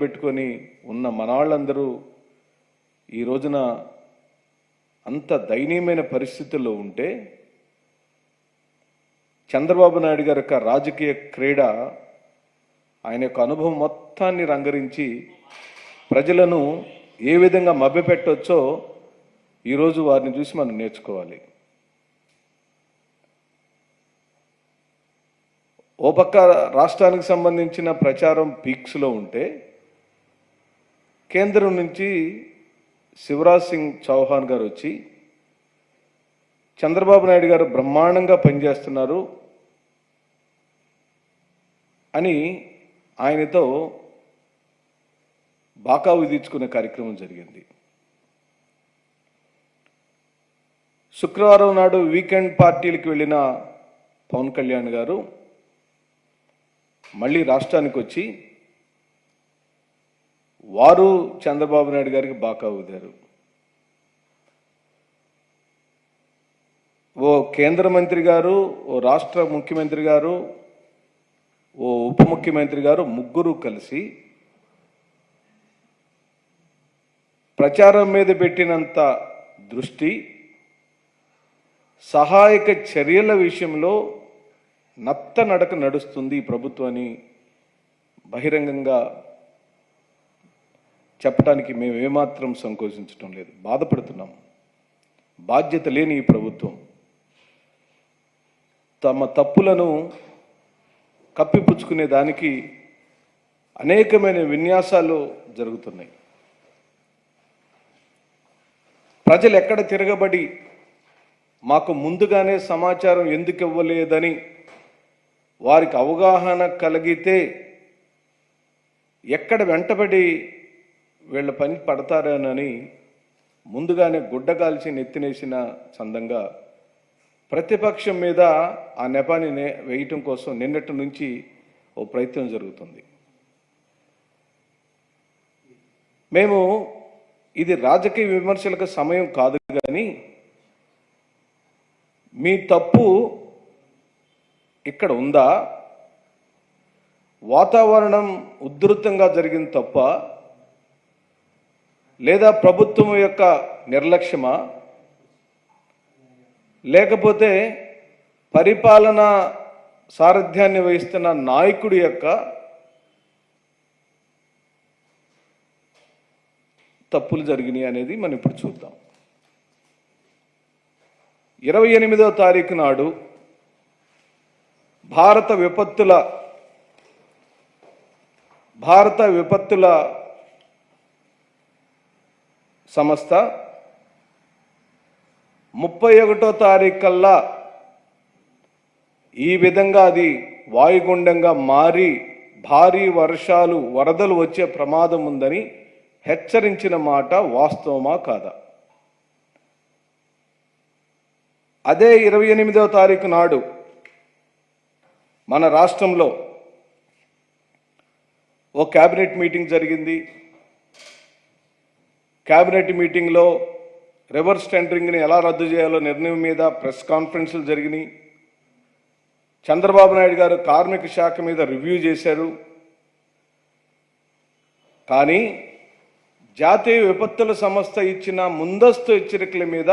పెట్టుకొని ఉన్న మనవాళ్ళందరూ ఈ రోజున అంత దయనీయమైన పరిస్థితుల్లో ఉంటే చంద్రబాబు నాయుడు గారి యొక్క రాజకీయ క్రీడ ఆయన యొక్క అనుభవం మొత్తాన్ని రంగరించి ప్రజలను ఏ విధంగా మభ్యపెట్టొచ్చో ఈరోజు వారిని చూసి మనం నేర్చుకోవాలి. ఓ పక్క రాష్ట్రానికి సంబంధించిన ప్రచారం పీక్స్లో ఉంటే కేంద్రం నుంచి శివరాజ్ సింగ్ చౌహాన్ గారు వచ్చి చంద్రబాబు నాయుడు గారు బ్రహ్మాండంగా పనిచేస్తున్నారు అని ఆయనతో బాకా విధించుకునే కార్యక్రమం జరిగింది. శుక్రవారం నాడు వీకెండ్ పార్టీలకు వెళ్ళిన పవన్ కళ్యాణ్ గారు మళ్ళీ రాష్ట్రానికి వచ్చి వారు చంద్రబాబు నాయుడు గారికి బాకా ఊదారు. ఓ కేంద్ర మంత్రి గారు, ఓ రాష్ట్ర ముఖ్యమంత్రి గారు, ఓ ఉప ముఖ్యమంత్రి గారు ముగ్గురు కలిసి ప్రచారం మీద పెట్టినంత దృష్టి సహాయక చర్యల విషయంలో నత్తనడక నడుస్తుంది ఈ ప్రభుత్వాన్ని బహిరంగంగా చెప్పడానికి మేము ఏమాత్రం సంకోచించడం లేదు. బాధపడుతున్నాం. బాధ్యత లేని ఈ ప్రభుత్వం తమ తప్పులను కప్పిపుచ్చుకునే దానికి అనేకమైన విన్యాసాలు జరుగుతున్నాయి. ప్రజలు ఎక్కడ తిరగబడి మాకు ముందుగానే సమాచారం ఎందుకు ఇవ్వలేదని వారికి అవగాహన కలిగితే ఎక్కడ వెంటబడి వీళ్ళ పని పడతారనని ముందుగానే గుడ్డగాల్చి నెత్తినేసిన చందంగా ప్రతిపక్షం మీద ఆ నెపాన్ని వేయటం కోసం నిన్నటి నుంచి ఓ ప్రయత్నం జరుగుతుంది. మేము ఇది రాజకీయ విమర్శలకు సమయం కాదు, కానీ మీ తప్పు ఇక్కడ ఉందా, వాతావరణం ఉధృతంగా జరిగిన తప్ప, లేదా ప్రభుత్వం యొక్క నిర్లక్ష్యమా, లేకపోతే పరిపాలన సారథ్యాన్ని వహిస్తున్న నాయకుడి యొక్క తప్పులు జరిగినాయి అనేది మనం ఇప్పుడు చూద్దాం. 28వ తారీఖు నాడు భారత విపత్తుల సంస్థ 31వ తారీఖు కల్లా ఈ విధంగా అది వాయుగుండంగా మారి భారీ వర్షాలు వరదలు వచ్చే ప్రమాదం ఉందని హెచ్చరించిన మాట వాస్తవమా కాదా? అదే 28వ తారీఖు నాడు మన రాష్ట్రంలో ఓ క్యాబినెట్ మీటింగ్ జరిగింది. క్యాబినెట్ మీటింగ్లో రివర్స్ టెండరింగ్ని ఎలా రద్దు చేయాలో నిర్ణయం మీద ప్రెస్ కాన్ఫరెన్సులు జరిగినాయి. చంద్రబాబు నాయుడు గారు కార్మిక శాఖ మీద రివ్యూ చేశారు. కానీ జాతీయ విపత్తుల సంస్థ ఇచ్చిన ముందస్తు హెచ్చరికల మీద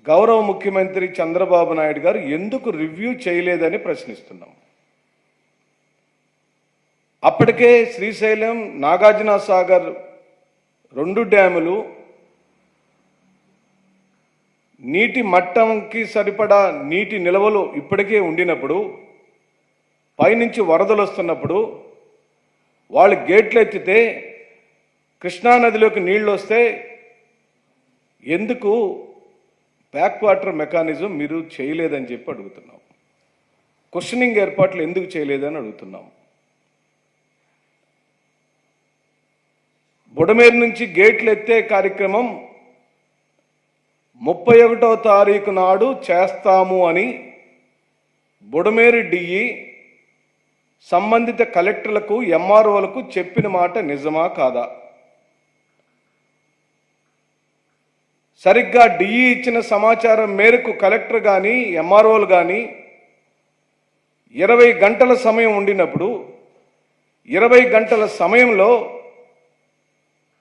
గౌరవ ముఖ్యమంత్రి చంద్రబాబు నాయుడు గారు ఎందుకు రివ్యూ చేయలేదని ప్రశ్నిస్తున్నాం. అప్పటికే శ్రీశైలం, నాగార్జున సాగర్ 2 డ్యాములు నీటి మట్టంకి సరిపడా నీటి నిల్వలు ఇప్పటికే ఉండినప్పుడు, పైనుంచి వరదలు వస్తున్నప్పుడు వాళ్ళు గేట్లు ఎత్తితే కృష్ణానదిలోకి నీళ్ళు వస్తే ఎందుకు బ్యాక్ వాటర్ మెకానిజం మీరు చేయలేదని చెప్పి అడుగుతున్నాం. క్వశ్చనింగ్ ఏర్పాట్లు ఎందుకు చేయలేదని అడుగుతున్నాం. బుడమేరు నుంచి గేట్లు ఎత్తే కార్యక్రమం 31వ తారీఖు నాడు చేస్తాము అని బుడమేరు డిఈ సంబంధిత కలెక్టర్లకు, ఎంఆర్ఓలకు చెప్పిన మాట నిజమా కాదా? సరిగ్గా డిఈ ఇచ్చిన సమాచారం మేరకు కలెక్టర్ కానీ, ఎంఆర్ఓలు కానీ 20 గంటల సమయం ఉండినప్పుడు 20 గంటల సమయంలో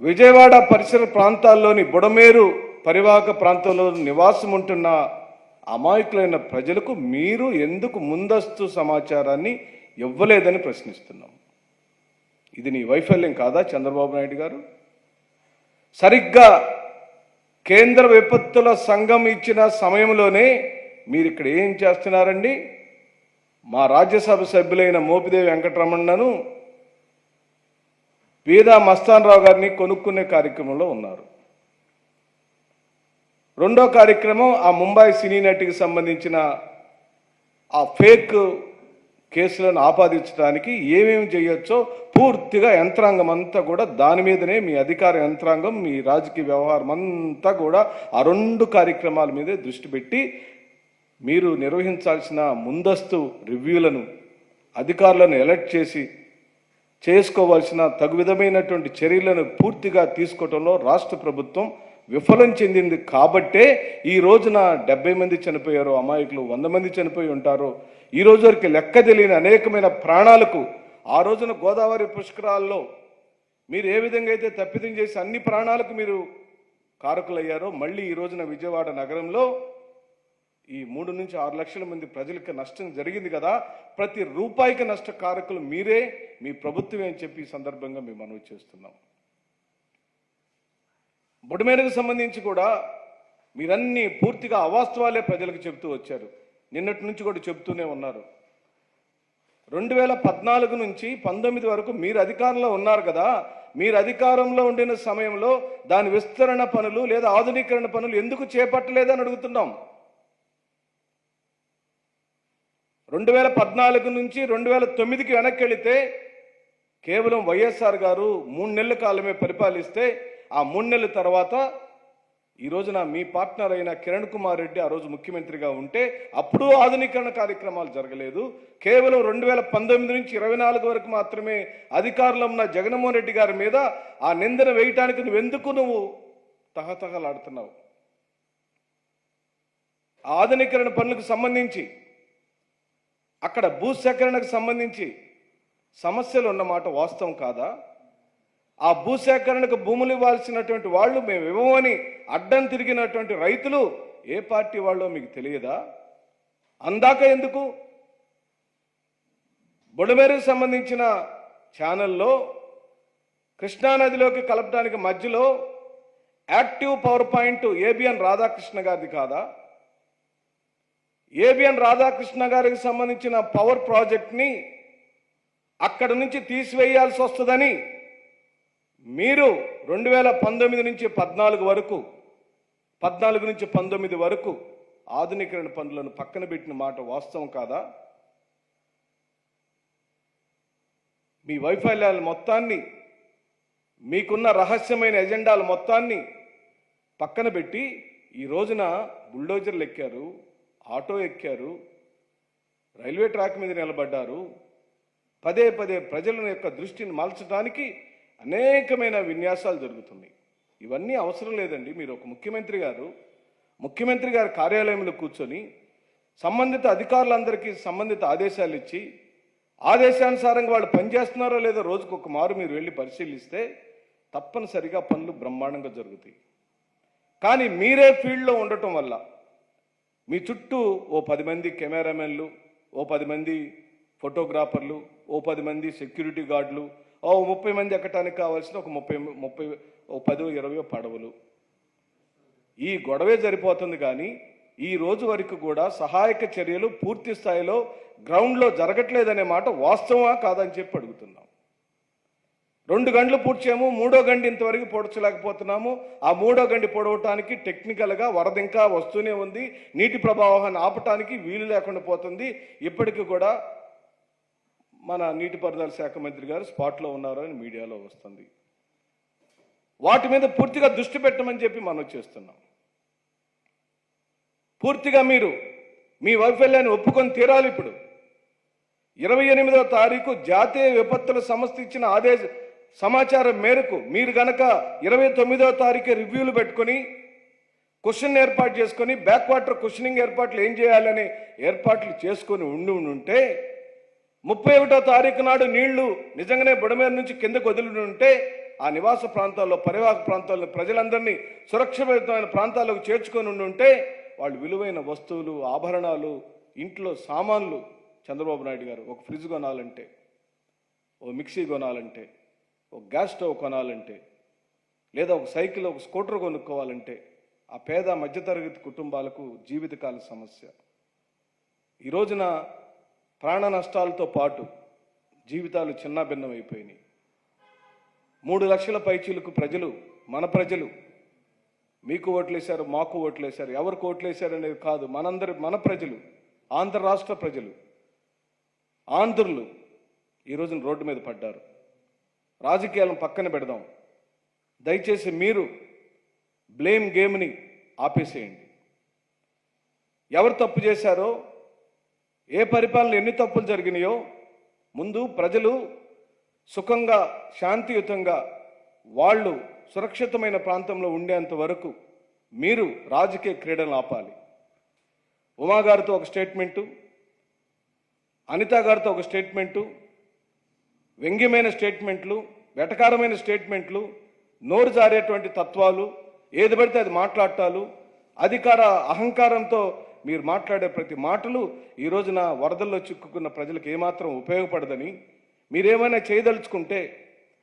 విజయవాడ పరిసర ప్రాంతాల్లోని బుడమేరు పరివాహక ప్రాంతంలో నివాసం ఉంటున్న అమాయకులైన ప్రజలకు మీరు ఎందుకు ముందస్తు సమాచారాన్ని ఇవ్వలేదని ప్రశ్నిస్తున్నాం. ఇది నీ వైఫల్యం కాదా చంద్రబాబు నాయుడు గారు? సరిగ్గా కేంద్ర విపత్తుల సంఘం ఇచ్చిన సమయంలోనే మీరు ఇక్కడ ఏం చేస్తున్నారండి? మా రాజ్యసభ సభ్యులైన మోపిదేవి వెంకటరమణను వేదా మస్తాన్ రావు గారిని కొనుక్కునే కార్యక్రమంలో ఉన్నారు. రెండో కార్యక్రమం ఆ ముంబై సినీ నటికి సంబంధించిన ఆ ఫేక్ కేసులను ఆపాదించడానికి ఏమేమి చేయొచ్చో పూర్తిగా యంత్రాంగం అంతా కూడా దాని మీదనే, మీ అధికార యంత్రాంగం, మీ రాజకీయ వ్యవహారం అంతా కూడా ఆ 2 కార్యక్రమాల మీదే దృష్టి పెట్టి మీరు నిర్వహించాల్సిన ముందస్తు రివ్యూలను అధికారులను అలర్ట్ చేసి చేసుకోవాల్సిన తగు విధమైనటువంటి చర్యలను పూర్తిగా తీసుకోవడంలో రాష్ట్ర ప్రభుత్వం విఫలం చెందింది. కాబట్టే ఈ రోజున 70 మంది చనిపోయారు, అమాయకులు 100 మంది చనిపోయి ఉంటారు. ఈ రోజు వరకు లెక్క తెలియని అనేకమైన ప్రాణాలకు ఆ రోజున గోదావరి పుష్కరాల్లో మీరు ఏ విధంగా అయితే తప్పిదం చేసి అన్ని ప్రాణాలకు మీరు కారకులయ్యారో, మళ్ళీ ఈ రోజున విజయవాడ నగరంలో ఈ 3 నుంచి 6 లక్షల మంది ప్రజలకు నష్టం జరిగింది కదా. ప్రతి రూపాయికి నష్ట కారకులు మీరే, మీ ప్రభుత్వమే అని చెప్పి ఈ సందర్భంగా మేము మనవి చేస్తున్నాం. బుడమేరుకు సంబంధించి కూడా మీరన్నీ పూర్తిగా అవాస్తవాలే ప్రజలకు చెబుతూ వచ్చారు. నిన్నటి నుంచి కూడా చెబుతూనే ఉన్నారు. 2014 నుంచి 19 వరకు మీరు అధికారంలో ఉన్నారు కదా. మీరు అధికారంలో ఉండిన సమయంలో దాని విస్తరణ పనులు లేదా ఆధునీకరణ పనులు ఎందుకు చేపట్టలేదని అడుగుతున్నాం. 2014 నుంచి 2009కి వెనక్కి వెళితే కేవలం వైఎస్ఆర్ గారు 3 నెలల కాలమే పరిపాలిస్తే ఆ 3 నెలల తర్వాత ఈ రోజున మీ పార్ట్నర్ అయిన కిరణ్ కుమార్ రెడ్డి ఆ రోజు ముఖ్యమంత్రిగా ఉంటే అప్పుడు ఆధునీకరణ కార్యక్రమాలు జరగలేదు. కేవలం 2019 నుంచి 24 వరకు మాత్రమే అధికారంలో ఉన్న జగన్మోహన్ రెడ్డి గారి మీద ఆ నిందన వేయటానికి నువ్వు తహతహలాడుతున్నావు. ఆధునీకరణ పనులకు సంబంధించి అక్కడ భూసేకరణకు సంబంధించి సమస్యలు ఉన్నమాట వాస్తవం కాదా? ఆ భూసేకరణకు భూములు ఇవ్వాల్సినటువంటి వాళ్ళు మేము ఇవ్వమని అడ్డం తిరిగినటువంటి రైతులు ఏ పార్టీ వాళ్ళో మీకు తెలియదా? అందాక ఎందుకు బుడమేరుకు సంబంధించిన ఛానల్లో కృష్ణానదిలోకి కలపడానికి మధ్యలో active power point ABN Radhakrishna గారిది కాదా? ఏబిఎన్ రాధాకృష్ణ గారికి సంబంధించిన పవర్ ప్రాజెక్ట్ని అక్కడ నుంచి తీసివేయాల్సి వస్తుందని మీరు 2019 నుంచి 14 వరకు 14 నుంచి 19 వరకు ఆధునీకరణ పనులను పక్కన పెట్టిన మాట వాస్తవం కాదా? మీ వైఫల్యాల మొత్తాన్ని, మీకున్న రహస్యమైన ఎజెండాల మొత్తాన్ని పక్కన పెట్టి ఈ రోజున బుల్డోజర్లు ఎక్కారు, ఆటో ఎక్కారు, రైల్వే ట్రాక్ మీద నిలబడ్డారు. పదే పదే ప్రజల యొక్క దృష్టిని మలచడానికి అనేకమైన విన్యాసాలు జరుగుతున్నాయి. ఇవన్నీ అవసరం లేదండి. మీరు ఒక ముఖ్యమంత్రి గారి కార్యాలయంలో కూర్చొని సంబంధిత అధికారులందరికీ సంబంధిత ఆదేశాలు ఇచ్చి ఆదేశానుసారంగా వాళ్ళు పనిచేస్తున్నారో లేదో రోజుకొక మారు మీరు వెళ్ళి పరిశీలిస్తే తప్పనిసరిగా పనులు బ్రహ్మాండంగా జరుగుతాయి. కానీ మీరే ఫీల్డ్లో ఉండటం వల్ల మీ చుట్టూ ఓ 10 మంది కెమెరామెన్లు, ఓ 10 మంది ఫోటోగ్రాఫర్లు, ఓ 10 మంది సెక్యూరిటీ గార్డులు, ఓ 30 మంది ఎక్కటానికి కావాల్సిన ఒక 10-20 పడవలు, ఈ గొడవే సరిపోతుంది. కానీ ఈ రోజు వరకు కూడా సహాయక చర్యలు పూర్తి స్థాయిలో గ్రౌండ్లో జరగట్లేదనే మాట వాస్తవమా కాదని చెప్పి అడుగుతున్నాం. 2 గంటలు పూడ్చాము, 3వ గంట ఇంతవరకు పొడచలేకపోతున్నాము. ఆ 3వ గంట పొడవటానికి టెక్నికల్గా వరద ఇంకా వస్తూనే ఉంది. నీటి ప్రవాహాన్ని ఆపటానికి వీలు లేకుండా పోతుంది. ఇప్పటికీ కూడా మన నీటిపారుదల శాఖ మంత్రి గారు స్పాట్లో ఉన్నారు అని మీడియాలో వస్తుంది. వాటి మీద పూర్తిగా దృష్టి పెట్టమని చెప్పి మనం చేస్తున్నాం. పూర్తిగా మీరు మీ వైఫల్యాన్ని ఒప్పుకొని తీరాలి. ఇప్పుడు 28వ తారీఖు జాతీయ విపత్తుల సంస్థ ఇచ్చిన సమాచారం మేరకు మీరు గనక 29వ తారీఖు రివ్యూలు పెట్టుకొని క్వశ్చన్ ఏర్పాటు చేసుకొని బ్యాక్ వాటర్ క్వశ్చనింగ్ ఏర్పాట్లు ఏం చేయాలని ఏర్పాట్లు చేసుకొని ఉంటే 31వ తారీఖు నాడు నీళ్లు నిజంగానే బుడమేరు నుంచి కిందకు వదిలి ఉంటే ఆ నివాస ప్రాంతాల్లో పరివాహక ప్రాంతాల్లో ప్రజలందరినీ సురక్షితమైన ప్రాంతాలకు చేర్చుకొని ఉంటే వాళ్ళు విలువైన వస్తువులు ఆభరణాలు ఇంట్లో సామాన్లు చంద్రబాబు నాయుడు గారు ఒక ఫ్రిడ్జ్ కొనాలంటే ఓ మిక్సీ కొనాలంటే ఒక గ్యాస్ స్టవ్ కొనాలంటే లేదా ఒక సైకిల్ ఒక స్కూటర్ కొనుక్కోవాలంటే ఆ పేద మధ్యతరగతి కుటుంబాలకు జీవితకాల సమస్య. ఈ రోజున ప్రాణ నష్టాలతో పాటు జీవితాలు చిన్నాభిన్నమైపోయినాయి. 3 లక్షల పైచీలకు ప్రజలు మన ప్రజలు మీకు ఓట్లేశారు మాకు ఓట్లేశారు ఎవరికి ఓట్లేశారు అనేది కాదు, మన ప్రజలు ఆంధ్ర రాష్ట్ర ప్రజలు ఆంధ్రులు ఈ రోజున రోడ్డు మీద పడ్డారు. రాజకీయాలను పక్కన పెడదాం. దయచేసి మీరు బ్లేమ్ గేమ్ని ఆపేసేయండి. ఎవరు తప్పు చేశారో ఏ పరిపాలన ఎన్ని తప్పులు జరిగినాయో ముందు ప్రజలు సుఖంగా శాంతియుతంగా వాళ్ళు సురక్షితమైన ప్రాంతంలో ఉండేంత వరకు మీరు రాజకీయ క్రీడలను ఆపాలి. ఉమా గారితో ఒక స్టేట్మెంటు, అనిత గారితో ఒక స్టేట్మెంటు, వ్యంగ్యమైన స్టేట్మెంట్లు, వెటకారమైన స్టేట్మెంట్లు, నోరు జారేటువంటి తత్వాలు, ఏది పడితే అది మాట్లాడటాలు, అధికార అహంకారంతో మీరు మాట్లాడే ప్రతి మాటలు ఈ రోజున వరదల్లో చిక్కుకున్న ప్రజలకు ఏమాత్రం ఉపయోగపడదని, మీరేమైనా చేయదలుచుకుంటే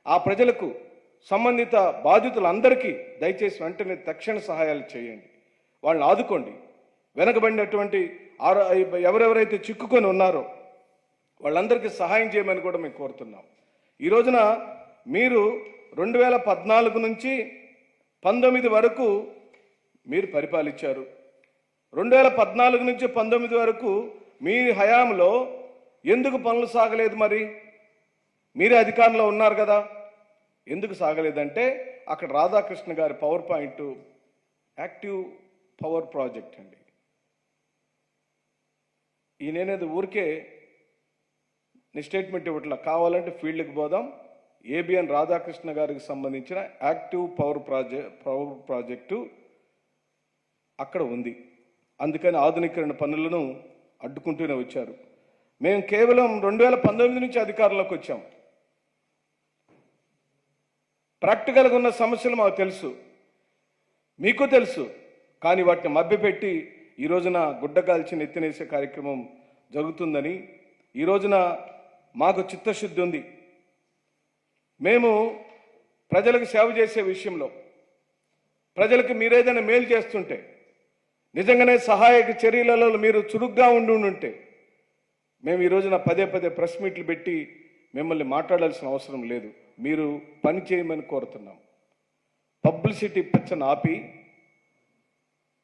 ఆ ప్రజలకు సంబంధిత బాధితులందరికీ దయచేసి వెంటనే తక్షణ సహాయాలు చేయండి, వాళ్ళని ఆదుకోండి. వెనకబడినటువంటి ఎవరెవరైతే చిక్కుకొని ఉన్నారో వాళ్ళందరికీ సహాయం చేయమని కూడా మేము కోరుతున్నాం. ఈ రోజున మీరు 2014 నుంచి 19 వరకు మీరు పరిపాలించారు. 2014 నుంచి 19 వరకు మీ హయాంలో ఎందుకు పనులు సాగలేదు? మరి మీరే అధికారంలో ఉన్నారు కదా, ఎందుకు సాగలేదంటే అక్కడ రాధాకృష్ణ గారి power point active power project అండి. ఈయనేది ఊరికే నీ స్టేట్మెంట్ ఇవ్వట్లా, కావాలంటే ఫీల్డ్కి పోదాం. ఏబిఎన్ రాధాకృష్ణ గారికి సంబంధించిన యాక్టివ్ పవర్ ప్రాజెక్టు అక్కడ ఉంది. అందుకని ఆధునీకరణ పనులను అడ్డుకుంటూనే వచ్చారు. మేము కేవలం 2019 నుంచి అధికారంలోకి వచ్చాం. ప్రాక్టికల్గా ఉన్న సమస్యలు మాకు తెలుసు, మీకు తెలుసు. కానీ వాటిని మభ్యపెట్టి ఈ రోజున గుడ్డగాల్చి నెత్తినేసే కార్యక్రమం జరుగుతుందని, ఈ రోజున మాకు చిత్తశుద్ధి ఉంది. మేము ప్రజలకు సేవ చేసే విషయంలో ప్రజలకు మీరేదైనా మేలు చేస్తుంటే, నిజంగానే సహాయక చర్యలలో మీరు చురుగ్గా ఉంటే మేము ఈ రోజున పదే ప్రెస్ మీట్లు పెట్టి మిమ్మల్ని మాట్లాడాల్సిన అవసరం లేదు. మీరు పని చేయమని కోరుతున్నాం. పబ్లిసిటీ పిచ్చను ఆపి,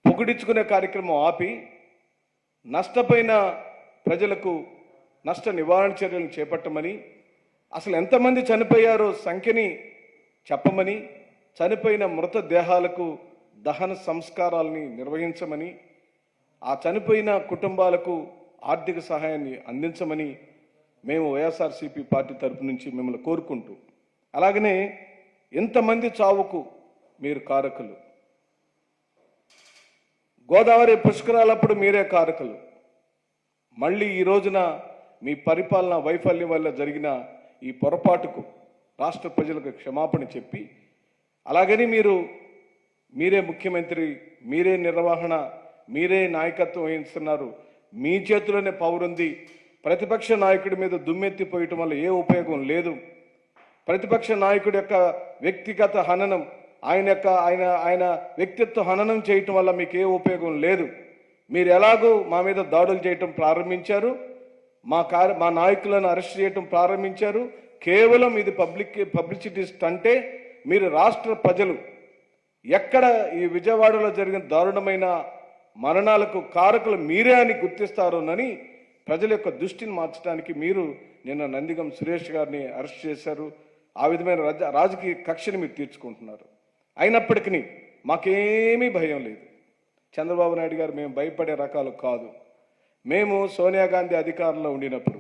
పొగిడించుకునే కార్యక్రమం ఆపి, నష్టపోయిన ప్రజలకు నష్ట నివారణ చర్యలను చేపట్టమని, అసలు ఎంతమంది చనిపోయారో సంఖ్యని చెప్పమని, చనిపోయిన మృతదేహాలకు దహన సంస్కారాలని నిర్వహించమని, ఆ చనిపోయిన కుటుంబాలకు ఆర్థిక సహాయాన్ని అందించమని మేము వైఎస్ఆర్సీపీ పార్టీ తరపు నుంచి మిమ్మల్ని కోరుకుంటూ, అలాగనే ఎంతమంది చావుకు మీరు కారకులు, గోదావరి పుష్కరాలప్పుడు మీరే కారకులు. మళ్ళీ ఈ రోజున మీ పరిపాలన వైఫల్యం వల్ల జరిగిన ఈ పొరపాటుకు రాష్ట్ర ప్రజలకు క్షమాపణ చెప్పి, అలాగని మీరే ముఖ్యమంత్రి, మీరే నిర్వహణ, మీరే నాయకత్వం వహిస్తున్నారు, మీ చేతిలోనే పవర్ ఉంది. ప్రతిపక్ష నాయకుడి మీద దుమ్మెత్తిపోయటం వల్ల ఏ ఉపయోగం లేదు. ప్రతిపక్ష నాయకుడి యొక్క వ్యక్తిగత హననం, ఆయన వ్యక్తిత్వ హననం చేయటం వల్ల మీకు ఏ ఉపయోగం లేదు. మీరు ఎలాగో మా మీద దాడులు చేయటం ప్రారంభించారు, మా నాయకులను అరెస్ట్ చేయటం ప్రారంభించారు. కేవలం ఇది పబ్లిసిటీ స్టంటే. మీరు రాష్ట్ర ప్రజలు ఎక్కడ ఈ విజయవాడలో జరిగిన దారుణమైన మరణాలకు కారకులు మీరే అని గుర్తిస్తారోనని ప్రజల యొక్క దృష్టిని మార్చడానికి మీరు నిన్న నందిగం సురేష్ గారిని అరెస్ట్ చేశారు. ఆ విధమైన రాజకీయ కక్షని మీరు తీర్చుకుంటున్నారు. అయినప్పటికీ మాకేమీ భయం లేదు. చంద్రబాబు నాయుడు గారు మేము భయపడే రకాలు కాదు. మేము సోనియా గాంధీ అధికారంలో ఉండినప్పుడు,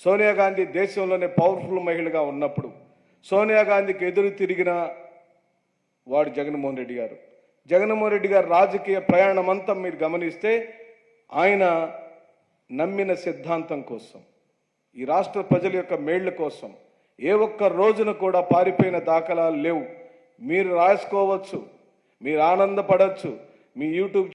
సోనియా గాంధీ దేశంలోనే పవర్ఫుల్ మహిళగా ఉన్నప్పుడు, సోనియా గాంధీకి ఎదురు తిరిగిన వాడు జగన్మోహన్ రెడ్డి గారు. జగన్మోహన్ రెడ్డి గారు రాజకీయ ప్రయాణం అంతా మీరు గమనిస్తే ఆయన నమ్మిన సిద్ధాంతం కోసం, ఈ రాష్ట్ర ప్రజల యొక్క మేళ్ల కోసం ఏ ఒక్క రోజున కూడా పారిపోయిన దాఖలాలు లేవు. మీరు రాసుకోవచ్చు, మీరు ఆనందపడవచ్చు, మీ యూట్యూబ్